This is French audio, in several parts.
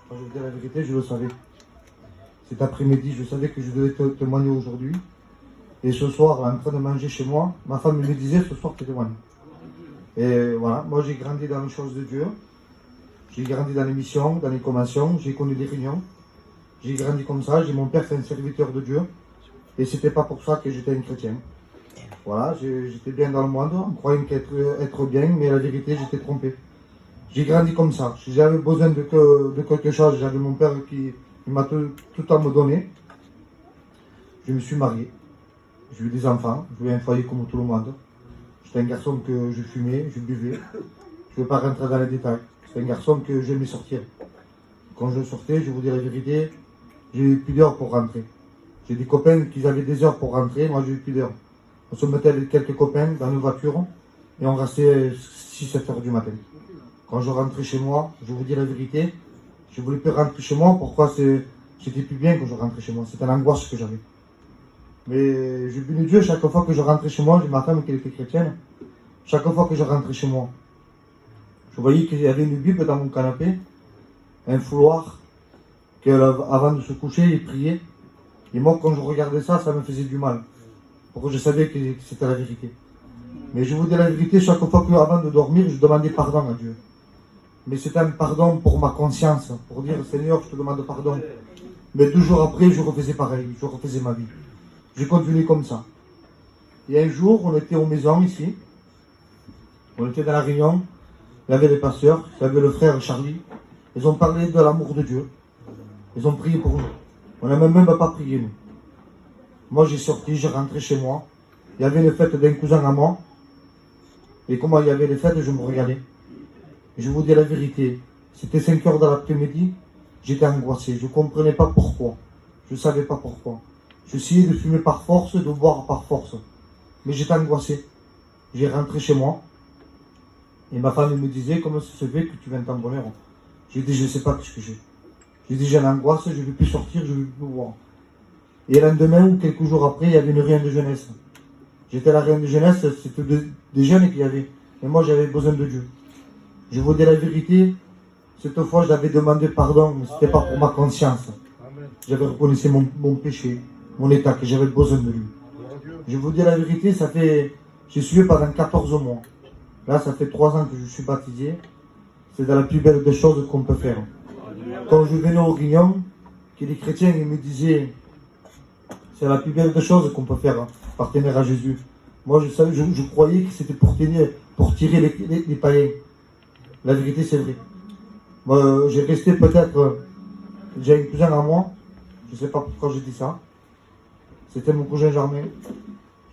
Quand je vous dis la vérité, je le savais. Cet après-midi, je savais que je devais te témoigner aujourd'hui. Et ce soir, en train de manger chez moi, ma femme me disait, ce soir, tu témoignes. Et voilà, moi j'ai grandi dans les choses de Dieu. J'ai grandi dans les missions, dans les conventions, j'ai connu des réunions. J'ai grandi comme ça, mon père c'est un serviteur de Dieu. Et c'était pas pour ça que j'étais un chrétien. Voilà, j'étais bien dans le monde, en croyant être bien, mais la vérité, j'étais trompé. J'ai grandi comme ça. Si j'avais besoin de quelque chose, j'avais mon père qui m'a tout à me donner. Je me suis marié. J'ai eu des enfants. J'ai eu un foyer comme tout le monde. J'étais un garçon que je fumais, je buvais. Je ne vais pas rentrer dans les détails. C'était un garçon que j'aimais sortir. Quand je sortais, je vous dis la vérité, j'ai eu plus d'heures pour rentrer. J'ai des copains qui avaient des heures pour rentrer, moi j'ai eu plus d'heures. On se mettait avec quelques copains dans une voiture et on restait 6-7 heures du matin. Quand je rentrais chez moi, je vous dis la vérité, je voulais plus rentrer chez moi. Pourquoi j'étais plus bien quand je rentrais chez moi. C'était l'angoisse que j'avais. Mais je bénis Dieu, chaque fois que je rentrais chez moi, j'ai ma femme qui était chrétienne. Chaque fois que je rentrais chez moi, je voyais qu'il y avait une Bible dans mon canapé, un fouloir, qu'avant de se coucher, il priait. Et moi, quand je regardais ça, ça me faisait du mal. Pourquoi je savais que c'était la vérité. Mais je vous dis la vérité, chaque fois qu'avant de dormir, je demandais pardon à Dieu. Mais c'était un pardon pour ma conscience, pour dire Seigneur, je te demande pardon. Mais 2 jours après, je refaisais pareil, je refaisais ma vie. Je continuais comme ça. Et un jour, on était aux maisons ici, on était dans la réunion, il y avait les pasteurs, il y avait le frère Charlie, ils ont parlé de l'amour de Dieu. Ils ont prié pour nous. On n'a même pas prié, nous. Moi, j'ai sorti, j'ai rentré chez moi. Il y avait les fêtes d'un cousin à moi. Et comment il y avait les fêtes, je me regardais. Et je vous dis la vérité. C'était 5 heures de l'après-midi. J'étais angoissé. Je ne comprenais pas pourquoi. Je ne savais pas pourquoi. J'essayais de fumer par force, de boire par force. Mais j'étais angoissé. J'ai rentré chez moi. Et ma femme me disait, comment ça se fait que tu viens t'en bonheur? J'ai dit, je ne sais pas ce que j'ai. J'ai dit, j'ai l'angoisse, je ne vais plus sortir, je ne vais plus boire. Et le lendemain ou quelques jours après, il y avait une réunion de jeunesse. J'étais à la réunion de jeunesse, c'était des jeunes qu'il y avait. Et moi, j'avais besoin de Dieu. Je vous dis la vérité, cette fois, j'avais demandé pardon, mais ce n'était pas pour ma conscience. J'avais reconnu mon péché, mon état, que j'avais besoin de lui. Je vous dis la vérité, j'ai suivi pendant 14 mois. Là, ça fait 3 ans que je suis baptisé. C'est dans la plus belle des choses qu'on peut faire. Quand je venais aux réunions, que les chrétiens ils me disaient, c'est la plus belle des choses qu'on peut faire, partenaire à Jésus. Moi, je croyais que c'était pour tirer les païens. La vérité, c'est vrai. Moi, j'ai resté peut-être, j'ai un cousin à moi, je ne sais pas pourquoi je dis ça. C'était mon cousin Germain.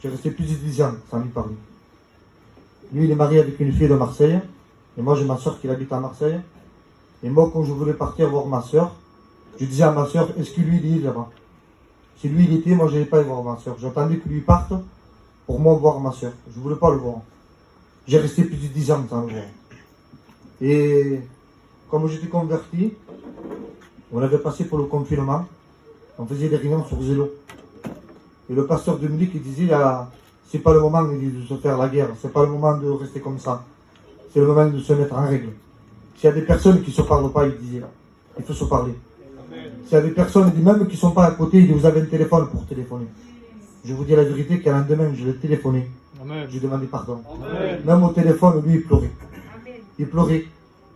J'ai resté plus de 10 ans sans lui parler. Lui, il est marié avec une fille de Marseille. Et moi, j'ai ma soeur qui habite à Marseille. Et moi, quand je voulais partir voir ma soeur, je disais à ma soeur, est-ce que lui, il est là-bas? Si lui, il était, moi, je n'allais pas y voir ma soeur. J'attendais que lui parte pour moi voir ma soeur. Je ne voulais pas le voir. J'ai resté plus de 10 ans sans le voir. Et comme j'étais converti, on avait passé pour le confinement. On faisait des réunions sur Zélo. Et le pasteur Dominique, il disait, c'est pas le moment de se faire la guerre. C'est pas le moment de rester comme ça. C'est le moment de se mettre en règle. S'il y a des personnes qui ne se parlent pas, il disait, il faut se parler. S'il y a des personnes, même qui ne sont pas à côté, il dit, vous avez un téléphone pour téléphoner. Je vous dis la vérité, qu'à lendemain, je l'ai téléphoné. J'ai demandé pardon. Amen. Même au téléphone, lui, il pleurait. Il pleurait.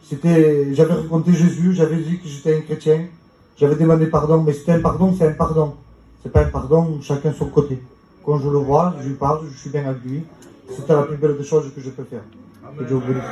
J'avais raconté Jésus, j'avais dit que j'étais un chrétien. J'avais demandé pardon, mais c'était un pardon, c'est un pardon. C'est pas un pardon, chacun son côté. Quand je le vois, je lui parle, je suis bien avec lui. C'était la plus belle des choses que je peux faire. Que Dieu vous bénisse.